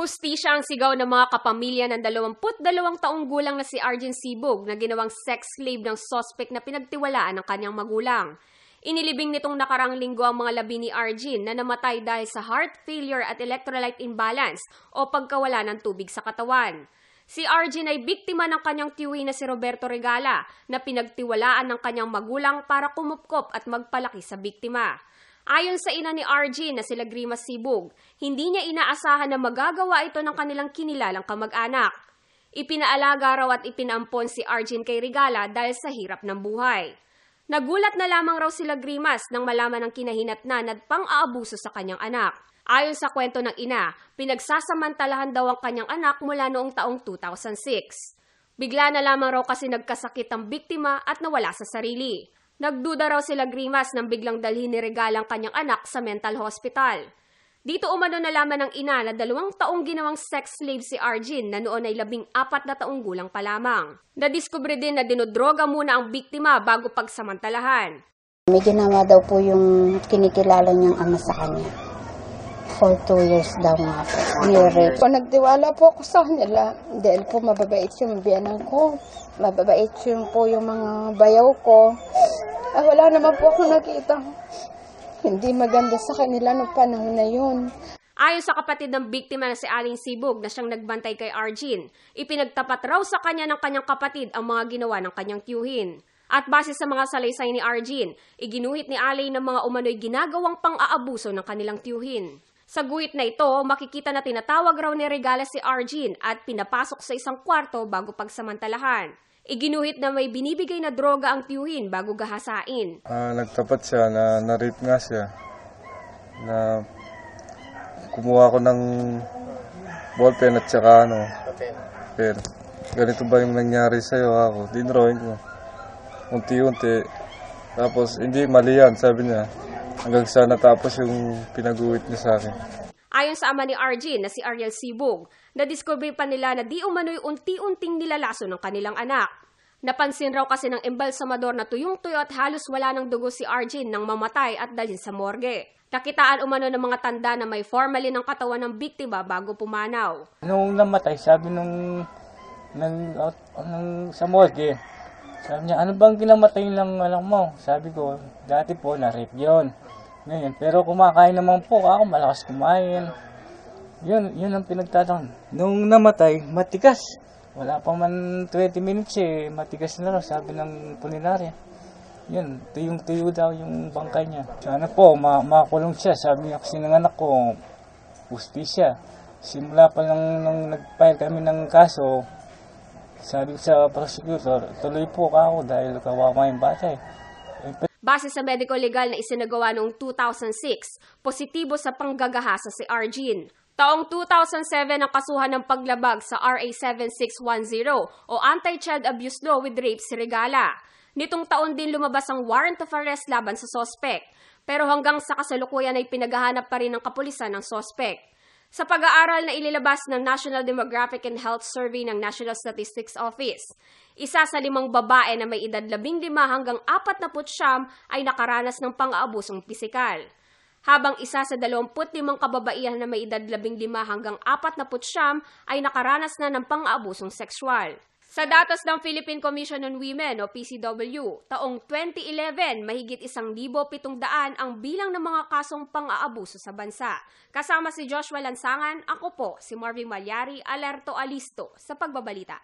Hustisya ang sigaw ng mga kapamilya ng 22 taong gulang na si Arjen Sibug na ginawang sex slave ng suspect na pinagtiwalaan ng kanyang magulang. Inilibing nitong nakarang linggo ang mga labi ni Arjen na namatay dahil sa heart failure at electrolyte imbalance o pagkawala ng tubig sa katawan. Si Arjen ay biktima ng kanyang tiyuhin na si Roberto Regala na pinagtiwalaan ng kanyang magulang para kumupkop at magpalaki sa biktima. Ayon sa ina ni Arjen na si Lagrima Sibug, hindi niya inaasahan na magagawa ito ng kanilang kinilalang kamag-anak. Ipinaalaga raw at ipinampon si Arjen kay Regala dahil sa hirap ng buhay. Nagulat na lamang raw si Lagrimas nang malaman ng kinahinatnan at pang-aabuso sa kanyang anak. Ayon sa kwento ng ina, pinagsasamantalahan daw ang kanyang anak mula noong taong 2006. Bigla na lamang raw kasi nagkasakit ang biktima at nawala sa sarili. Nagduda raw si Lagrimas nang biglang dalhin ni Regala ang kanyang anak sa mental hospital. Dito umano nalaman ng ina na 2 taong ginawang sex slave si Arjen na noon ay 14 na taong gulang pa lamang. Nadiskubre din na dinodroga muna ang biktima bago pagsamantalahan. May ginawa daw po yung kinikilala niyang ama sa kanya. For 2 years daw nga po. Nire. Nagtiwala po ako sa kanila dahil po mababait yung biyanan ko. Mababait yung po yung mga bayaw ko. Wala naman po ako nakita. Hindi maganda sa kanila noong panahon na yun. Ayon sa kapatid ng biktima na si Aling Sibug na siyang nagbantay kay Arjen, ipinagtapat raw sa kanya ng kanyang kapatid ang mga ginawa ng kanyang tiyuhin. At base sa mga salaysay ni Arjen, iginuhit ni Aling ng mga umano'y ginagawang pang-aabuso ng kanilang tiyuhin. Sa guhit na ito, makikita na tinatawag raw ni Regala si Arjen at pinapasok sa isang kwarto bago pagsamantalahan. Iginuhit na may binibigay na droga ang tiyuhin bago gahasain. Nagtapat siya na na-rape nga siya. Na kumuha ko ng ballpen at saka pen. Ganito ba yung nangyari sa'yo ako? Dinrawing ko. Unti-unti. Tapos hindi mali yan, sabi niya. Hanggang sa natapos yung pinag-uwit niya sa akin. Ayon sa ama ni Arjen na si Ariel Sibug, nadiskubre pa nila na di umano'y unti-unting nilalaso ng kanilang anak. Napansin raw kasi ng embalsamador na tuyong-tuyo at halos wala ng dugo si Arjen nang mamatay at dalhin sa morgue. Nakitaan umano ng mga tanda na may formalin ng katawan ng biktima bago pumanaw. Nung namatay, sabi sa morgue, sabi niya, ano bang kinamatay ng anak mo? Sabi ko, dati po na-rape yun. Ngayon, pero kumakain naman po ako, malakas kumain. Yun ang pinagtatanong. Nung namatay, matigas. Wala pa man 20 minutes matigas na raw, sabi ng punerarya. Yun, tuyong-tuyo daw yung bangkay niya. Sana po, makulong siya. Sabi niya kasi ng anak ko, hustisya. Simula pa lang nung nag-file kami ng kaso, sabi sa prosecutor, tuloy po ako dahil kawawa yung bata. Base sa medical legal na isinagawa noong 2006, positibo sa panggagahasa si Arjen. Taong 2007 ang kasuhan ng paglabag sa RA 7610 o Anti-Child Abuse Law with Rape si Regala. Nitong taon din lumabas ang warrant of arrest laban sa sospek, pero hanggang sa kasalukuyan ay pinaghahanap pa rin ng kapulisan ng sospek. Sa pag-aaral na ililabas ng National Demographic and Health Survey ng National Statistics Office, isa sa 5 babae na may edad 15 hanggang 49 ay nakaranas ng pang-aabusong pisikal. Habang isa sa 25 kababaihan na may edad 15 hanggang 49 ay nakaranas na ng pang-aabusong sexual. Sa datos ng Philippine Commission on Women o PCW, taong 2011, mahigit 1,700 ang bilang ng mga kasong pang-aabuso sa bansa. Kasama si Joshua Lansangan, ako po si Marvin Malyari, alerto alisto sa pagbabalita.